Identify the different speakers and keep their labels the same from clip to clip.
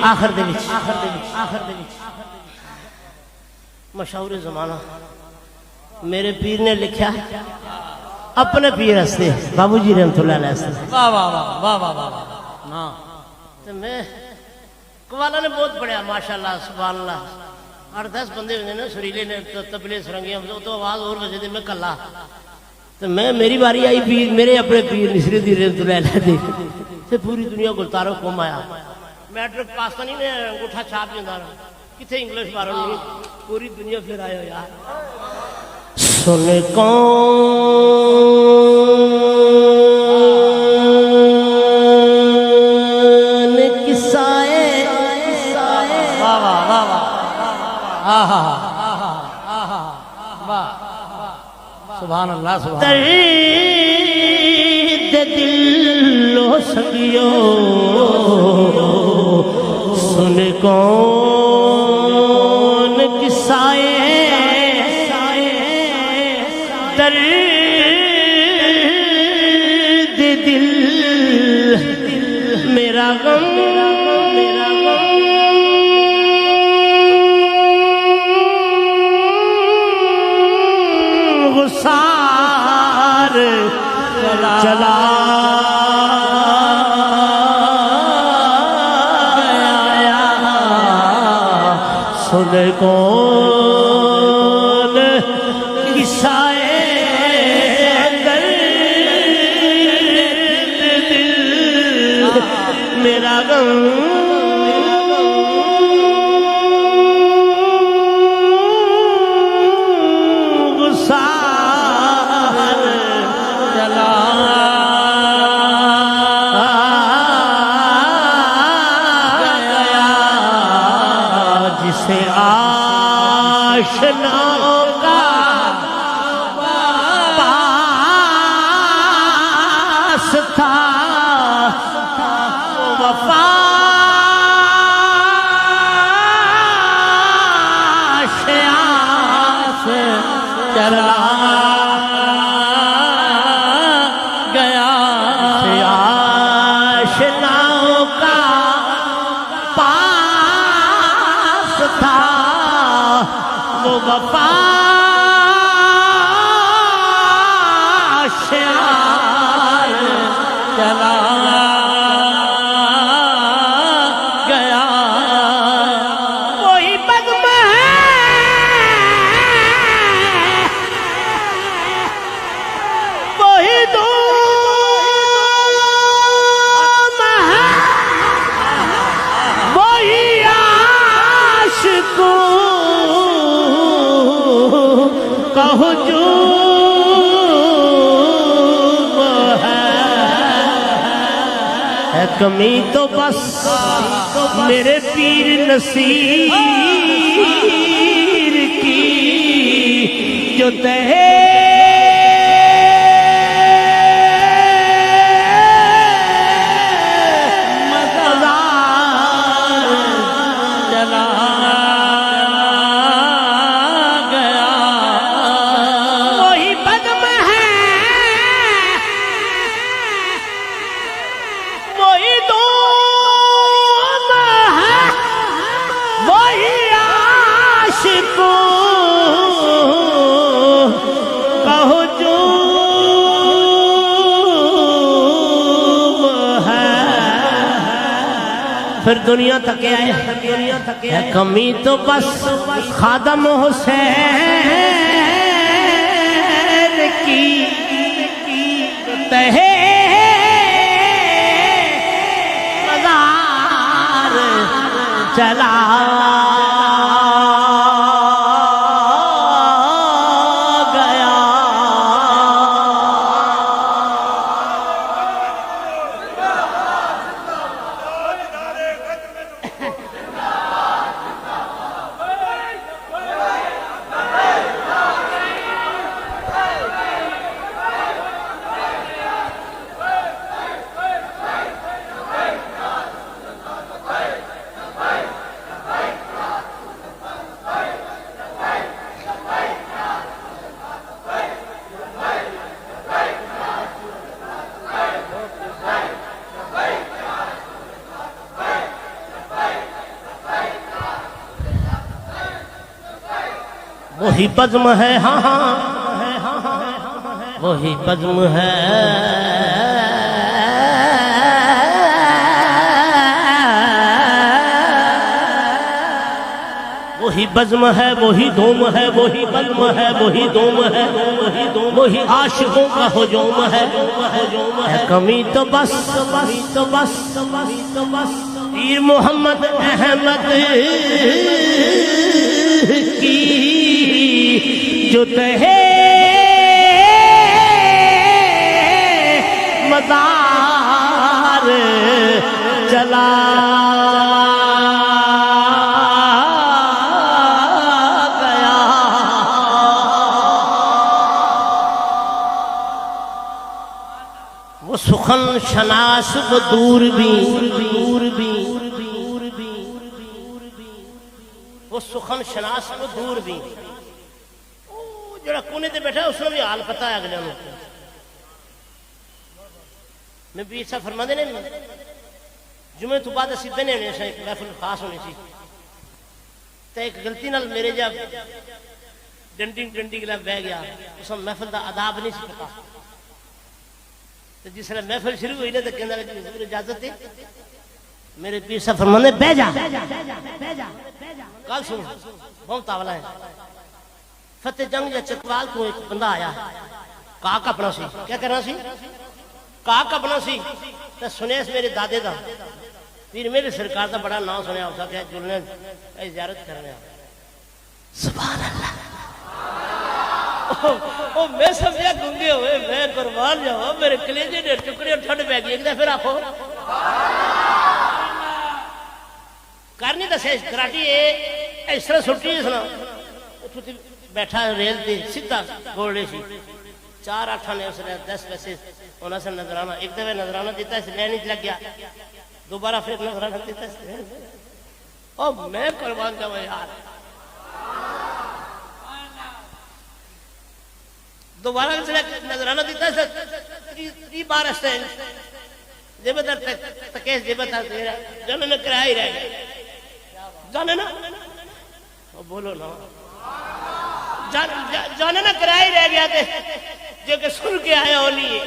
Speaker 1: آخر دے وچ مشہور زمانہ میرے پیر نے لکھیا اپنے پیر ہستے بابو جی رحمت اللہ علیہ وسلم
Speaker 2: واہ واہ واہ واہ واہ واہ نا
Speaker 1: تو میں قوالا نے بہت پڑھیا ماشاءاللہ سبحان اللہ 8-10 بندے ہوئے نا سریلے نے تبلے سرنگیاں تو آواز اور وجہ دے میں کلا تو میں میری باری آئی پیر میرے اپنے پیر نصیر الدین رحمت اللہ علیہ دے سے پوری دنیا گلتاروں قوم آیا میٹرک پاکستانی نے انگوٹھا چھاپ جاندہ کتنے انگلش باروں نہیں پوری دنیا پھر آئے ہو یار سن کون قصائے
Speaker 2: واہ واہ واہ واہ آہا واہ سبحان اللہ سبحان
Speaker 1: درد دل و سکیو سن کون قصائے درد دل میرا غم غسار چلا گیا سن کون قصائے درد دل میرا غم آشناؤں کا پاس تھا وفا آس چلا گیا آشناؤں کا پاس تھا وہ وفا شعار چلا گیا وہی بزم ہے وہی دھوم ہے وہی عاشقوں کا ہجوم ہے کمی تو بس میرے پیر نصیر کی جو تہے پھر دنیا تک آئے کمی تو بس خادم حسین کی تہے مزار چلا وہی بزم ہے ہاں ہاں وہی بزم ہے وہی بزم ہے وہی دھوم ہے وہی بزم ہے وہی دھوم ہے وہی عاشقوں کا ہجوم ہے کمی تو بس پیر محمد احمد کی جو تہے مزار چلا گیا وہ سخن شناس وہ دور بھی وہ سخن شناس وہ دور بھی جڑا کونے تے بیٹھا اس نے بھی حال پتہ ہے اگلے نوں میں بھی ایسا فرما دے نہیں جمعے تو بعد اسی دنے ہونے سے محفل خاص ہونی سی تے ایک غلطی نال میرے جا ڈنڈی گلا بہ گیا اس محفل دا آداب نہیں سی پتا تے جس طرح محفل شروع ہوئی نا تے کہندا کہ حضور اجازت ہے میرے پیر صاحب فرمانے بہ جا کل سن بہت تاولا ہے فتح جنگ یا چکوال تو ایک بندہ آیا کاک اپنا سی کیا کرنا سی کاک اپنا سی تو سنیس میرے دادے دا پیر میرے سرکار دا بڑا نام سنیا ہوتا کہ جلنے زیارت کرنے سبحان اللہ میں سمجھا گنگے ہوئے میں قربان جاؤں میرے کلیجے نے ٹکڑے ٹھنڈ پہ گئی ایک دفعہ پھر آخو کرنی دسے کراٹی اس طرح سٹی اس طرح بیٹھا ریل دی سیدھا گوڑے سی 4-8 نے اس نے 10 پیسے انہوں سے نظرانہ ایک دفعہ نظرانہ دیتا ہے لینی لگ گیا دوبارہ پھر نظرانہ دیتا ہے او میں قربان جاؤں یار دوبارہ نظرانہ دیتا ہے 3 بار اس نے جیبت تکیس جیبت جانے نے کرایا ہی رہ گیا جانے نا بولو نا جانے نا کرایا ہی رہ گیا تھے جو کہ سن کے آیا ہو لیے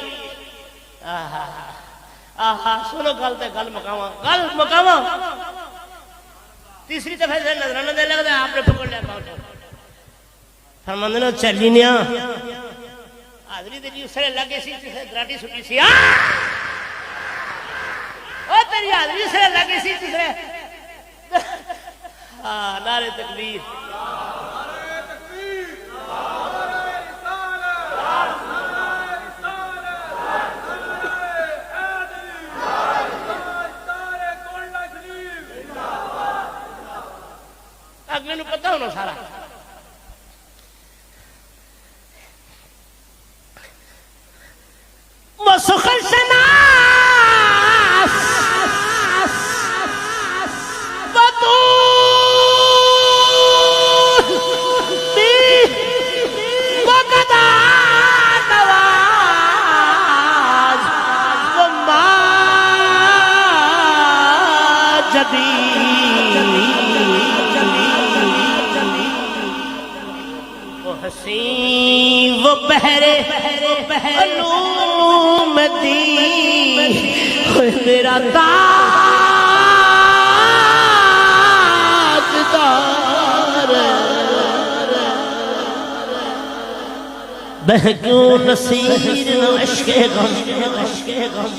Speaker 1: سنو گل تے گل مکاواں تیسری دفعہ سے نظرانہ دے لگتا ہے آپ نے پکڑ لیا فرماندے نے چلی نیا حاضری دے جی اس نے لگے سی جسے گراٹی سٹی سی او تیری حاضری سے لگے سی جس نے نعرے تکبیر اگلے نو پتہ ہونا سارا وہ سخن شناس وہ بہرے علوم دی میرا تاجدار بہ کیوں نصیر عشق غم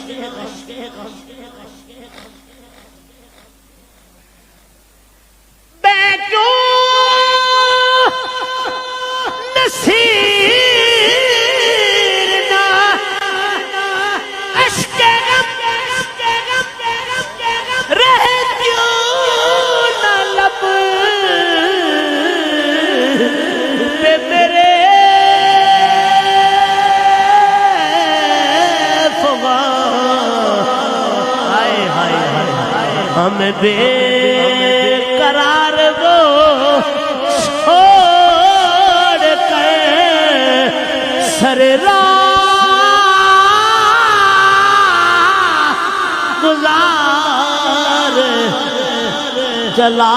Speaker 1: ہمیں بے قرار وہ چھوڑ کر سر راہ گزار چلا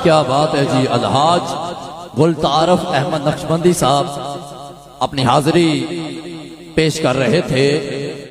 Speaker 3: کیا بات ہے جی. الحاج گلتعارف احمد نقشبندی صاحب اپنی حاضری پیش کر رہے تھے.